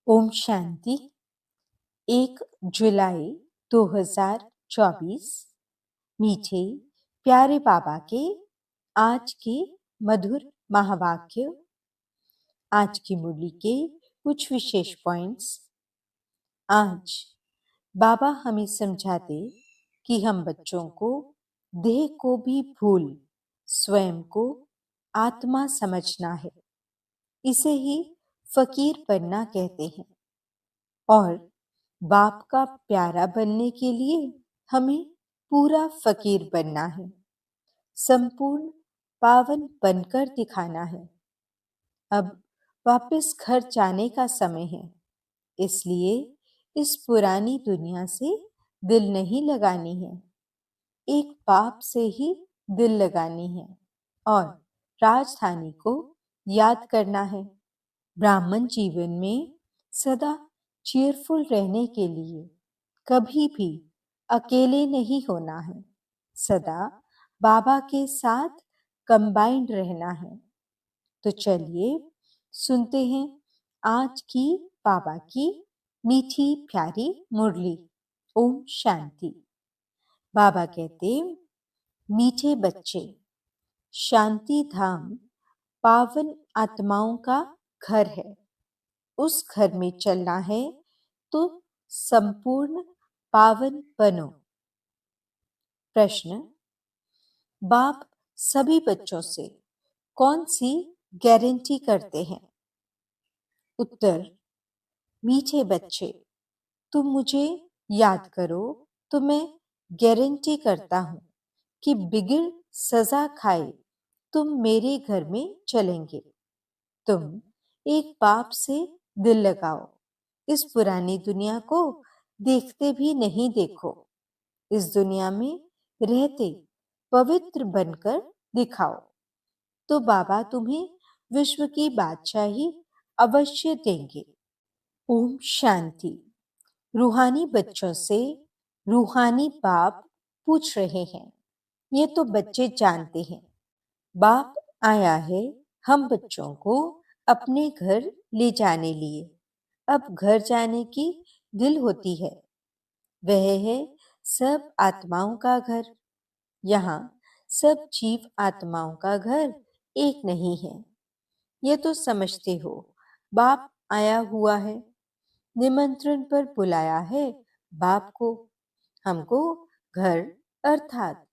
ओम शांति। 1 जुलाई 2024। मीठे प्यारे बाबा के आज के मधुर महावाक्य। आज की मुरली के कुछ विशेष पॉइंट्स। आज बाबा हमें समझाते कि हम बच्चों को देह को भी भूल स्वयं को आत्मा समझना है। इसे ही फकीर बनना कहते हैं। और बाप का प्यारा बनने के लिए हमें पूरा फकीर बनना है, संपूर्ण पावन बनकर दिखाना है। अब वापस घर जाने का समय है, इसलिए इस पुरानी दुनिया से दिल नहीं लगानी है, एक बाप से ही दिल लगानी है और राजधानी को याद करना है। ब्राह्मण जीवन में सदा चीयरफुल रहने के लिए कभी भी अकेले नहीं होना है, सदा बाबा के साथ कंबाइंड रहना है। तो चलिए सुनते हैं आज की बाबा की मीठी प्यारी मुरली। ओम शांति। बाबा कहते, मीठे बच्चे, शांति धाम पावन आत्माओं का घर है। उस घर में चलना है तो संपूर्ण पावन बनो। प्रश्न, बाप सभी बच्चों से कौन सी गारंटी करते हैं? उत्तर, मीठे बच्चे, तुम मुझे याद करो तो मैं गारंटी करता हूं कि बिगड़ सजा खाए तुम मेरे घर में चलेंगे। तुम एक बाप से दिल लगाओ, इस पुरानी दुनिया को देखते भी नहीं देखो, इस दुनिया में रहते पवित्र बनकर दिखाओ, तो बाबा तुम्हें विश्व की बादशाही अवश्य देंगे। ओम शांति। रूहानी बच्चों से रूहानी बाप पूछ रहे हैं। ये तो बच्चे जानते हैं, बाप आया है हम बच्चों को अपने घर ले जाने लिए। अब घर जाने की दिल होती है, वह है सब आत्माओं का घर। यहाँ सब जीव आत्माओं का घर एक नहीं है, ये तो समझते हो। बाप आया हुआ है, निमंत्रण पर बुलाया है बाप को, हमको घर अर्थात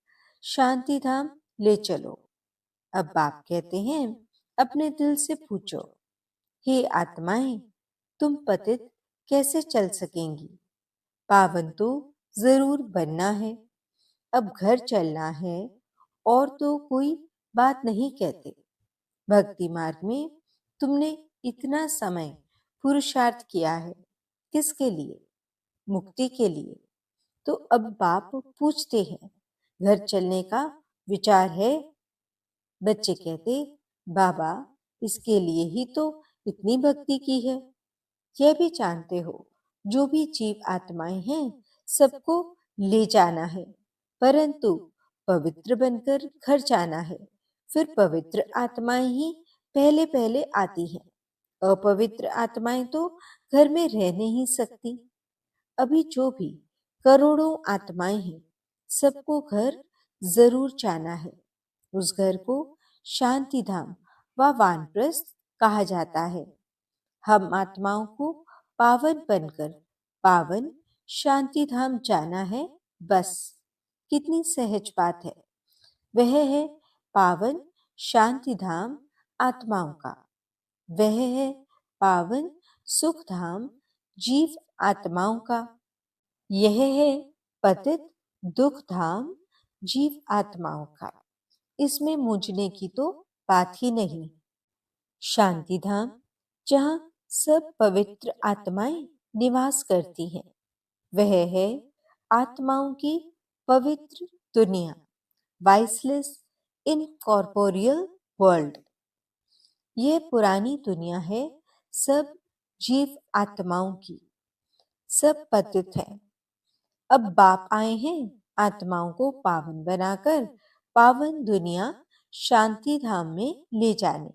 शांति धाम ले चलो। अब बाप कहते हैं, अपने दिल से पूछो, हे आत्माएं, तुम पतित कैसे चल सकेंगी? पावन तो जरूर बनना है। अब घर चलना है और तो कोई बात नहीं कहते। भक्ति मार्ग में तुमने इतना समय पुरुषार्थ किया है, किसके लिए? मुक्ति के लिए। तो अब बाप पूछते हैं, घर चलने का विचार है? बच्चे कहते, बाबा इसके लिए ही तो इतनी भक्ति की है। यह भी जानते हो, जो भी जीव आत्माएं हैं सबको ले जाना है, परंतु पवित्र बनकर घर जाना है। फिर पवित्र आत्माएं ही पहले पहले आती हैं, अपवित्र आत्माएं तो घर में रह नहीं सकती। अभी जो भी करोड़ों आत्माएं हैं, सबको घर जरूर जाना है। उस घर को शांति धाम व वानप्रस्थ कहा जाता है। हम आत्माओं को पावन बनकर पावन शांति धाम जाना है, बस। कितनी सहज बात है। वह है पावन शांति धाम आत्माओं का, वह है पावन सुख धाम जीव आत्माओं का, यह है पतित दुख धाम जीव आत्माओं का। इसमें मूझने की तो बात ही नहीं। शांति धाम जहाँ सब पवित्र आत्माएं निवास करती हैं, वह है आत्माओं की पवित्र दुनिया, वाइसलेस इनकॉर्पोरियल वर्ल्ड। यह पुरानी दुनिया है सब जीव आत्माओं की, सब पतित हैं। अब बाप आए हैं आत्माओं को पावन बनाकर पावन दुनिया शांति धाम में ले जाने।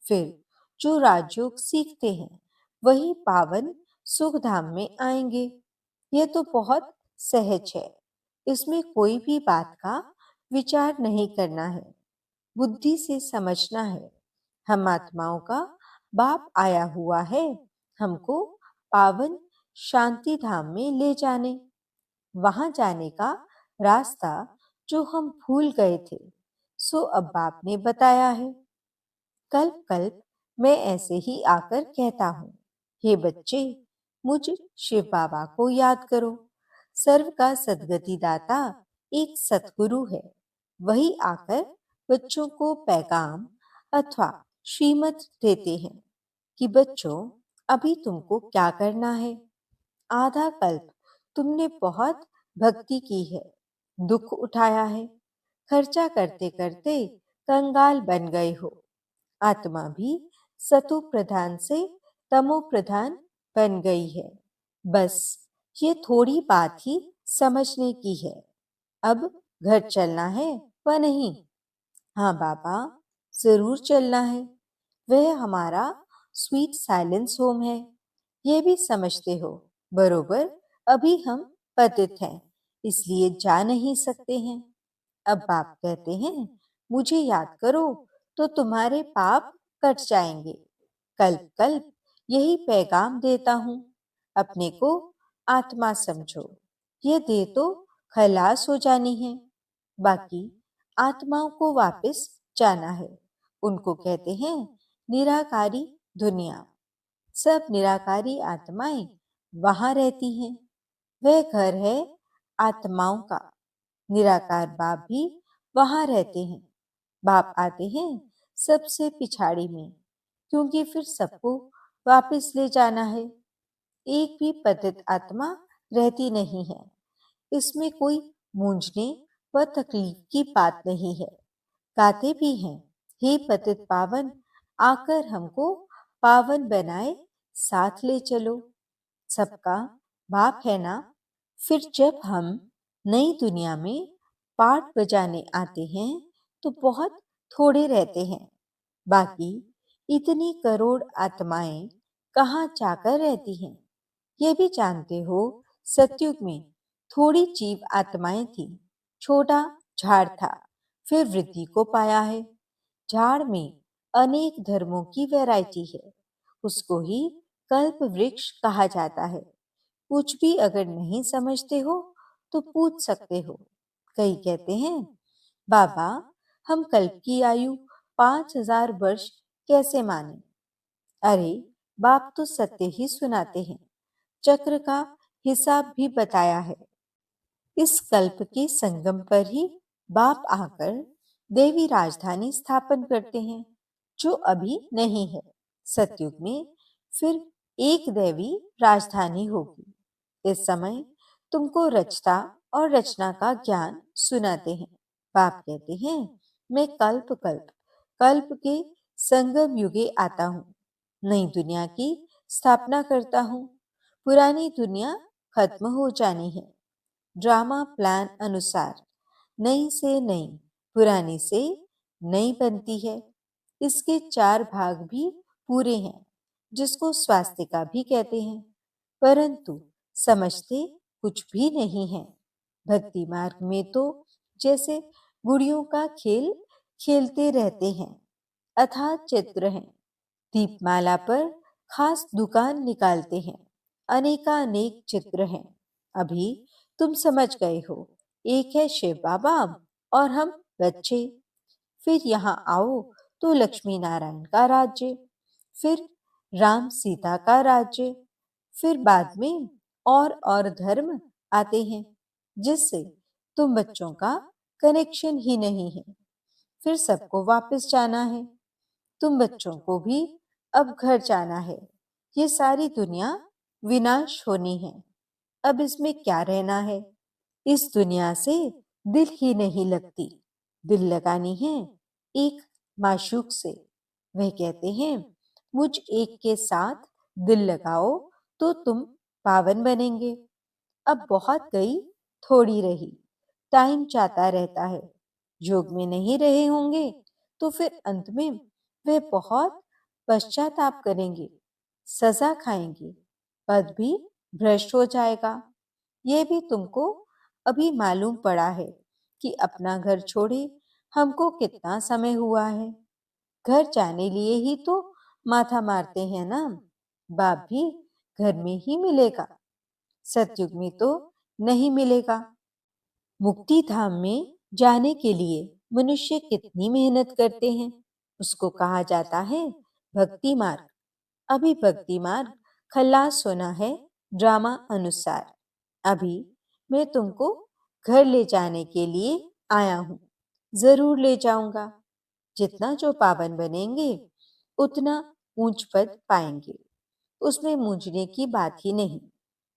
फिर जो राजयोग सीखते हैं वही पावन सुख धाम में आएंगे। यह तो बहुत सहज है। इसमें कोई भी बात का विचार नहीं करना है, बुद्धि से समझना है। हम आत्माओं का बाप आया हुआ है, हमको पावन शांति धाम में ले जाने। वहां जाने का रास्ता जो हम भूल गए थे, सो अब बाप ने बताया है। कल्प कल्प मैं ऐसे ही आकर कहता हूँ, हे बच्चे, मुझ शिव बाबा को याद करो। सर्व का सद्गति दाता एक सतगुरु है। वही आकर बच्चों को पैगाम अथवा श्रीमत देते हैं कि बच्चों, अभी तुमको क्या करना है। आधा कल्प तुमने बहुत भक्ति की है, दुख उठाया है, खर्चा करते करते कंगाल बन गए हो। आत्मा भी सतो प्रधान से तमो प्रधान बन गई है। बस ये थोड़ी बात ही समझने की है। अब घर चलना है व नहीं? हाँ बाबा, जरूर चलना है। वह हमारा स्वीट साइलेंस होम है। ये भी समझते हो बरोबर। अभी हम पतित हैं, इसलिए जा नहीं सकते हैं। अब बाप कहते हैं, मुझे याद करो तो तुम्हारे पाप कट जाएंगे। कल्प कल्प यही पैगाम देता हूँ। अपने को आत्मा समझो। ये देह तो खलास हो जानी है, बाकी आत्माओं को वापस जाना है। उनको कहते हैं निराकारी दुनिया। सब निराकारी आत्माएं वहां रहती हैं। वह घर है आत्माओं का। निराकार बाप भी वहां रहते हैं। बाप आते हैं सबसे पिछाड़ी में, क्योंकि फिर सबको वापस ले जाना है। एक भी पतित आत्मा रहती नहीं है। इसमें कोई मूंझने व तकलीफ की बात नहीं है। गाते भी हैं, हे पतित पावन, आकर हमको पावन बनाए, साथ ले चलो। सबका बाप है ना। फिर जब हम नई दुनिया में पाठ बजाने आते हैं तो बहुत थोड़े रहते हैं। बाकी इतनी करोड़ आत्माएं कहाँ जाकर रहती हैं? ये भी जानते हो, सतयुग में थोड़ी जीव आत्माएं थी। छोटा झाड़ था, फिर वृद्धि को पाया है। झाड़ में अनेक धर्मों की वैरायटी है, उसको ही कल्प वृक्ष कहा जाता है। कुछ भी अगर नहीं समझते हो तो पूछ सकते हो। कई कहते हैं, बाबा, हम कल्प की आयु 5000 वर्ष कैसे माने? अरे, बाप तो सत्य ही सुनाते हैं। चक्र का हिसाब भी बताया है। इस कल्प के संगम पर ही बाप आकर देवी राजधानी स्थापन करते हैं, जो अभी नहीं है। सतयुग में फिर एक देवी राजधानी होगी। इस समय तुमको रचता और रचना का ज्ञान सुनाते हैं। बाप कहते हैं, मैं कल्प कल्प कल्प के संगम युगे आता हूँ। नई दुनिया की स्थापना करता हूँ। पुरानी दुनिया खत्म हो जानी है। ड्रामा प्लान अनुसार नई से नई, पुरानी से नई बनती है। इसके 4 भाग भी पूरे हैं, जिसको स्वास्तिका भी कहते हैं, परंतु समझते कुछ भी नहीं है। भक्ति मार्ग में तो जैसे गुड़ियों का खेल खेलते रहते हैं। अथाह चित्र हैं। दीपमाला पर खास दुकान निकालते हैं। अनेकानेक चित्र हैं। अभी तुम समझ गए हो, एक है शिव बाबा और हम बच्चे। फिर यहाँ आओ तो लक्ष्मी नारायण का राज्य, फिर राम सीता का राज्य, फिर बाद में और धर्म आते हैं, जिससे तुम बच्चों का कनेक्शन ही नहीं है। फिर सबको वापस जाना है। तुम बच्चों को भी अब घर जाना है। ये सारी दुनिया विनाश होनी है। अब इसमें क्या रहना है? इस दुनिया से दिल ही नहीं लगती। दिल लगानी है एक माशूक से। वह कहते हैं, मुझ एक के साथ दिल लगाओ तो तुम पावन बनेंगे। अब बहुत गई, थोड़ी रही। टाइम जाता रहता है। योग में नहीं रहे होंगे तो फिर अंत में वे बहुत पश्चाताप करेंगे। सजा खाएंगे, पद भी भ्रष्ट हो जाएगा। ये भी तुमको अभी मालूम पड़ा है कि अपना घर छोड़े हमको कितना समय हुआ है। घर जाने लिए ही तो माथा मारते हैं ना। बाप भी घर में ही मिलेगा, सतयुग में तो नहीं मिलेगा। मुक्ति धाम में जाने के लिए मनुष्य कितनी मेहनत करते हैं, उसको कहा जाता है भक्ति मार्ग। अभी भक्ति मार्ग खल्लास होना है ड्रामा अनुसार। अभी मैं तुमको घर ले जाने के लिए आया हूँ। जरूर ले जाऊंगा। जितना जो पावन बनेंगे उतना ऊंच पद पाएंगे, उसमें मूंझने की बात ही नहीं।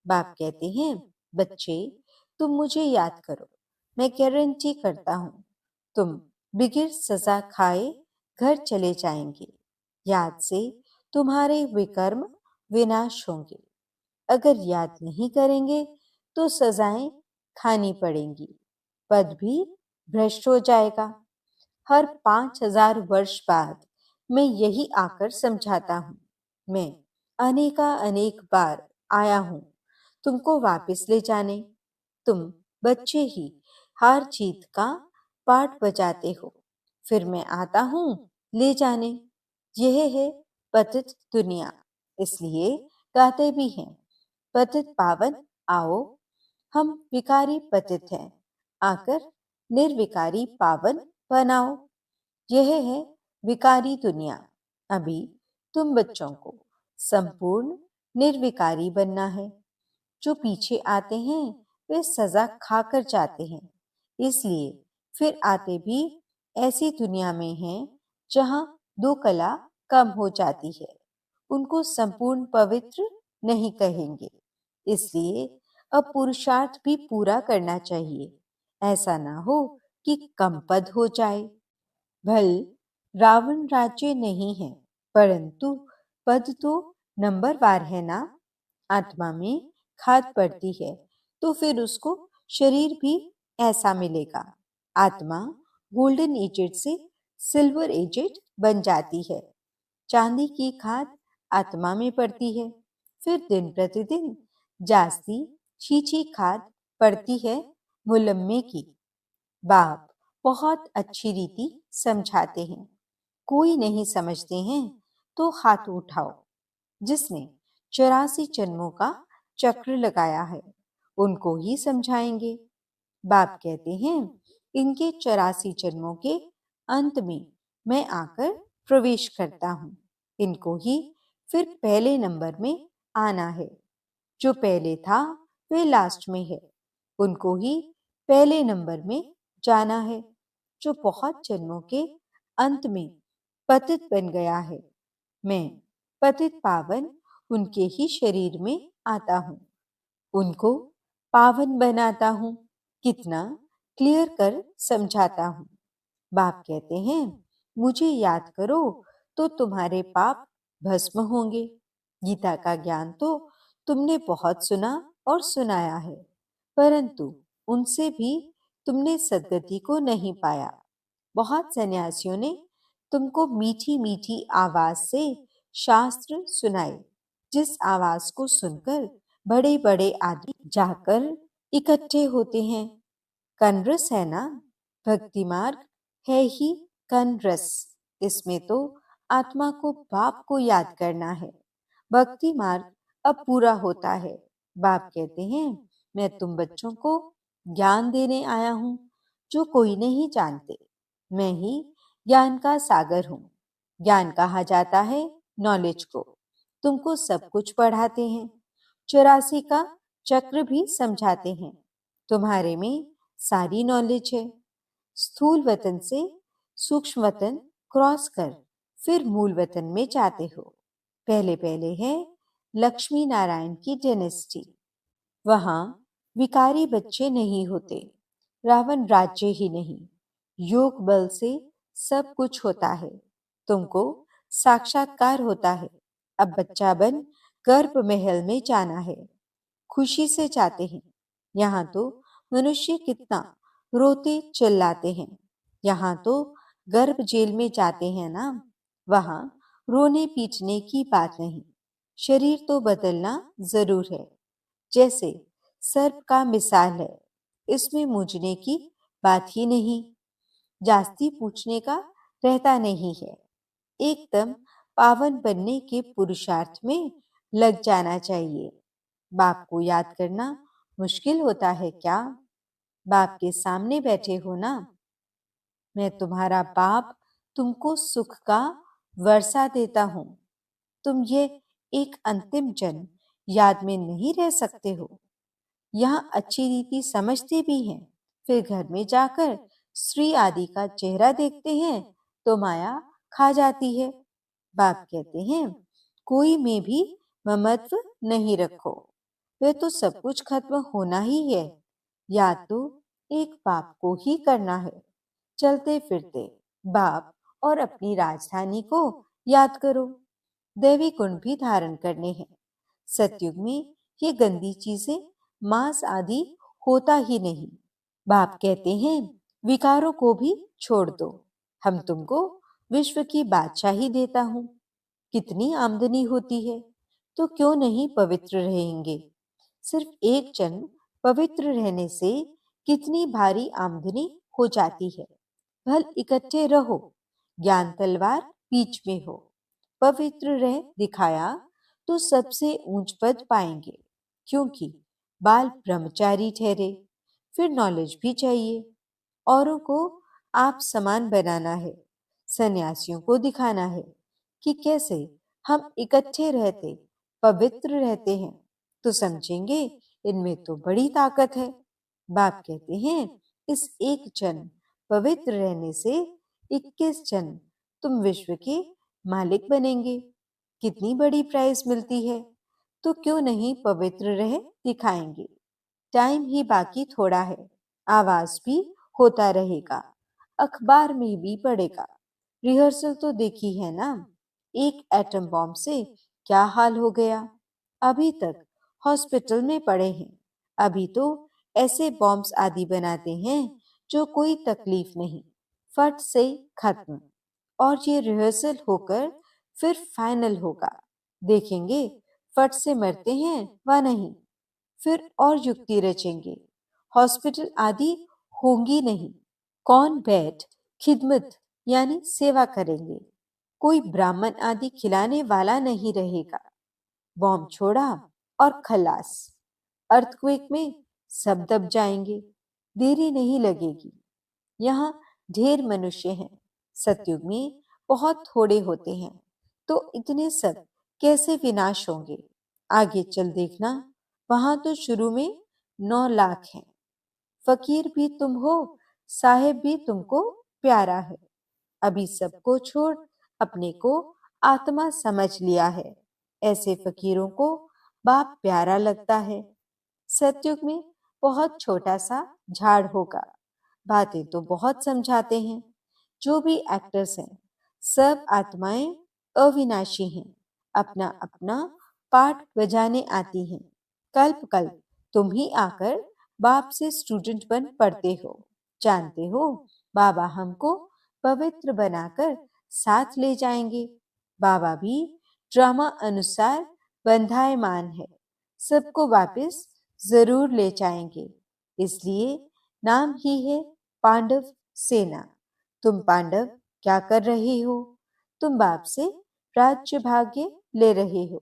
बाप कहते हैं, बच्चे तुम मुझे याद करो, मैं गारंटी करता हूँ तुम बिगिर सजा खाए घर चले जाएंगे। याद से तुम्हारे विकर्म विनाश होंगे। अगर याद नहीं करेंगे तो सजाएं खानी पड़ेंगी, पद भी भ्रष्ट हो जाएगा। हर 5,000 वर्ष बाद मैं यही आकर समझाता हूँ। मैं अनेका अनेक बार आया हूँ तुमको वापस ले जाने। तुम बच्चे ही हार जीत का पाठ बजाते हो, फिर मैं आता हूँ ले जाने। यह है पतित दुनिया, इसलिए गाते भी हैं, पतित पावन आओ। हम विकारी पतित हैं, आकर निर्विकारी पावन बनाओ। यह है विकारी दुनिया। अभी तुम बच्चों को संपूर्ण निर्विकारी बनना है। जो पीछे आते हैं वे सजा खाकर जाते हैं, इसलिए फिर आते भी ऐसी दुनिया में हैं जहां दो कला कम हो जाती है। उनको संपूर्ण पवित्र नहीं कहेंगे, इसलिए अब पुरुषार्थ भी पूरा करना चाहिए। ऐसा ना हो कि कम पद हो जाए। भल रावण राज्य नहीं है, परंतु पद तो नंबरवार है ना। आत्मा में खाद पड़ती है तो फिर उसको शरीर भी ऐसा मिलेगा। आत्मा गोल्डन एजेड से सिल्वर एजेड बन जाती है। चांदी की खाद आत्मा में पड़ती है, फिर दिन प्रतिदिन जास्ती छीछी खाद पड़ती है मुलम्मे की। बाप बहुत अच्छी रीति समझाते हैं। कोई नहीं समझते हैं तो हाथ उठाओ। जिसने 84 जन्मों का चक्र लगाया है उनको ही समझाएंगे। बाप कहते हैं, इनके 84 जन्मों के अंत में मैं आकर प्रवेश करता हूँ। इनको ही फिर पहले नंबर में आना है। जो पहले था वे लास्ट में है, उनको ही पहले नंबर में जाना है। जो बहुत जन्मों के अंत में पतित बन गया है, मैं पतित पावन उनके ही शरीर में आता हूँ, उनको पावन बनाता हूँ। कितना क्लियर कर समझाता हूँ। बाप कहते हैं, मुझे याद करो तो तुम्हारे पाप भस्म होंगे। गीता का ज्ञान तो तुमने बहुत सुना और सुनाया है, परंतु उनसे भी तुमने सद्गति को नहीं पाया। बहुत सन्यासियों ने तुमको मीठी मीठी आवाज से शास्त्र सुनाए, जिस आवाज को सुनकर बड़े बड़े आदमी जाकर इकट्ठे होते हैं। कनरस है ना, भक्ति मार्ग है ही कनरस। इसमें तो आत्मा को बाप को याद करना है। भक्ति मार्ग अब पूरा होता है। बाप कहते हैं, मैं तुम बच्चों को ज्ञान देने आया हूँ जो कोई नहीं जानते। मैं ही ज्ञान का सागर हूँ। ज्ञान कहा जाता है नॉलेज को। तुमको सब कुछ पढ़ाते हैं, 84 का चक्र भी समझाते हैं। तुम्हारे में सारी नॉलेज है। स्थूल वतन से सूक्ष्म वतन क्रॉस कर फिर मूल वतन में जाते हो। पहले पहले है लक्ष्मी नारायण की डेनेस्टी। वहां विकारी बच्चे नहीं होते, रावण राज्य ही नहीं, योग बल से सब कुछ होता है। तुमको साक्षात्कार होता है। अब बच्चा बन गर्भ महल में जाना है। खुशी से जाते हैं। यहाँ तो मनुष्य कितना रोते चिल्लाते हैं। यहाँ तो गर्भ जेल में जाते हैं ना, वहां रोने पीटने की बात नहीं। शरीर तो बदलना जरूर है, जैसे सर्प का मिसाल है, इसमें मूझने की बात ही नहीं, जास्ती पूछने का रहता नहीं है, एकदम पावन बनने के पुरुषार्थ में लग जाना चाहिए। बाप को याद करना मुश्किल होता है क्या? बाप के सामने बैठे हो ना, मैं तुम्हारा बाप तुमको सुख का वर्षा देता हूँ। तुम ये एक अंतिम जन्म याद में नहीं रह सकते हो। यहाँ अच्छी रीति समझते भी हैं, फिर घर में जाकर श्री आदि का चेहरा देखते हैं तो माया खा जाती है। बाप कहते हैं कोई में भी ममत्व नहीं रखो, वह तो सब कुछ खत्म होना ही है, याद तो एक बाप को ही करना है। चलते फिरते बाप और अपनी राजधानी को याद करो, दैवी गुण भी धारण करने हैं। सतयुग में ये गंदी चीजें मांस आदि होता ही नहीं। बाप कहते हैं विकारों को भी छोड़ दो, हम तुमको विश्व की बादशाही देता हूँ। कितनी आमदनी होती है तो क्यों नहीं पवित्र रहेंगे। सिर्फ एक जन्म पवित्र रहने से कितनी भारी आमदनी हो जाती है। भल इकट्ठे रहो, ज्ञान तलवार बीच में हो, पवित्र रह दिखाया तो सबसे ऊंच पद पाएंगे, क्योंकि बाल ब्रह्मचारी ठहरे। फिर नॉलेज भी चाहिए, औरों को आप समान बनाना है, सन्यासियों को दिखाना है कि कैसे हम इकट्ठे रहते पवित्र रहते हैं, तो समझेंगे इनमें तो बड़ी ताकत है। बाप कहते हैं इस एक जन्म पवित्र रहने से 21 जन्म तुम विश्व के मालिक बनेंगे। कितनी बड़ी प्राइज मिलती है, तो क्यों नहीं पवित्र रह दिखाएंगे। टाइम ही बाकी थोड़ा है, आवाज भी होता रहेगा, अखबार में भी पड़ेगा। रिहर्सल तो देखी है ना, एक एटम बॉम्ब से क्या हाल हो गया। अभी तक हॉस्पिटल में पड़े हैं। अभी तो ऐसे बॉम्ब्स आदि बनाते हैं जो कोई तकलीफ नहीं, फट से खत्म। और ये रिहर्सल होकर फिर फाइनल होगा, देखेंगे फट से मरते हैं व नहीं। फिर और युक्ति रचेंगे, हॉस्पिटल आदि होंगी नहीं। कौन बैठ खिदमत यानी सेवा करेंगे, कोई ब्राह्मण आदि खिलाने वाला नहीं रहेगा। बॉम्ब छोड़ा और खलास, अर्थक्वेक में सब दब जाएंगे, देरी नहीं लगेगी। यहाँ ढेर मनुष्य हैं, सतयुग में बहुत थोड़े होते हैं, तो इतने सब कैसे विनाश होंगे। आगे चल देखना, वहां तो शुरू में 9 लाख हैं। फकीर भी तुम हो, साहेब भी तुमको प्यारा है। अभी सबको छोड़ अपने को आत्मा समझ लिया है, ऐसे फकीरों को बाप प्यारा लगता है। सतयुग में बहुत छोटा सा झाड़ होगा, बातें तो बहुत समझाते हैं। जो भी एक्टर्स हैं सब आत्माएं अविनाशी हैं, अपना अपना पाठ बजाने आती हैं। कल्प कल्प तुम ही आकर बाप से स्टूडेंट बन पढ़ते हो। जानते हो बाबा हमको पवित्र बनाकर साथ ले जाएंगे। बाबा भी ड्रामा अनुसार बंधायमान है, सबको वापस जरूर ले जाएंगे। इसलिए नाम ही है पांडव सेना। तुम पांडव क्या कर रहे हो? तुम बाप से राज्य भाग्य ले रहे हो,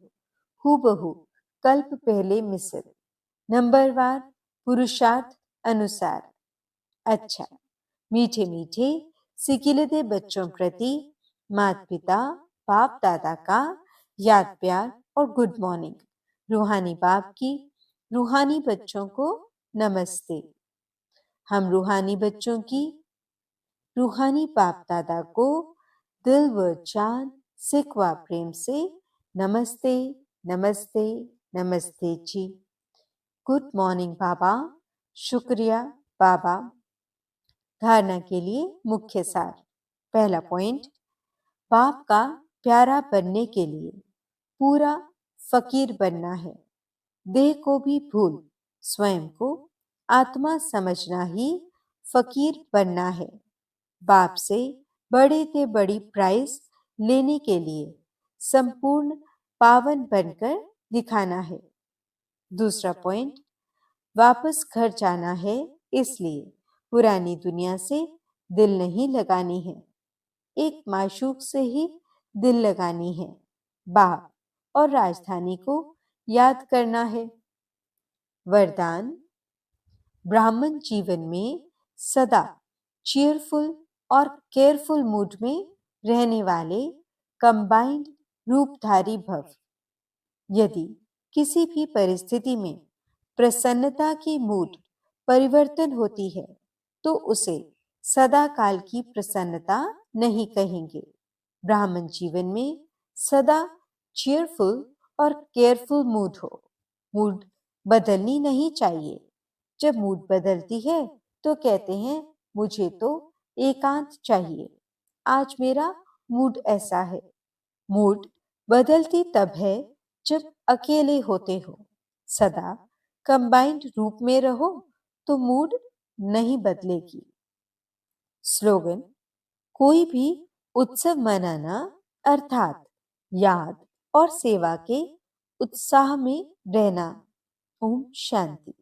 हूबहू कल्प पहले मिस्र, नंबरवार पुरुषार्थ अनुसार। अच्छा, मीठे मीठे सिकिलते बच्चों प्रति माता पिता बाप दादा का याद प्यार और गुड मॉर्निंग। रूहानी बाप की रूहानी बच्चों को नमस्ते। हम रूहानी बच्चों की रूहानी बाप दादा को दिल व जान सिख व प्रेम से नमस्ते नमस्ते नमस्ते जी। गुड मॉर्निंग बाबा। शुक्रिया बाबा। धारणा के लिए मुख्य सार। पहला पॉइंट, बाप का प्यारा बनने के लिए पूरा फकीर बनना है। देह को भी भूल स्वयं को आत्मा समझना ही फकीर बनना है। बाप से बड़े से बड़ी प्राइज लेने के लिए संपूर्ण पावन बनकर दिखाना है। दूसरा पॉइंट, वापस घर जाना है, इसलिए पुरानी दुनिया से दिल नहीं लगानी है, एक माशूक से ही दिल लगानी है। बाप और राजधानी को याद करना है। वरदान, ब्राह्मण जीवन में सदा चीयरफुल और केयरफुल मूड में रहने वाले कंबाइंड रूपधारी भव। यदि किसी भी परिस्थिति में प्रसन्नता की मूड परिवर्तन होती है तो उसे सदा काल की प्रसन्नता नहीं कहेंगे। ब्राह्मण जीवन में सदा चीयरफुल और केयरफुल मूड हो। मूड बदलनी नहीं चाहिए। जब मूड बदलती है तो कहते हैं मुझे तो एकांत चाहिए, आज मेरा मूड ऐसा है। मूड बदलती तब है जब अकेले होते हो। सदा कंबाइंड रूप में रहो तो मूड नहीं बदलेगी। स्लोगन, कोई भी उत्सव मनाना अर्थात याद और सेवा के उत्साह में रहना। ओम शांति।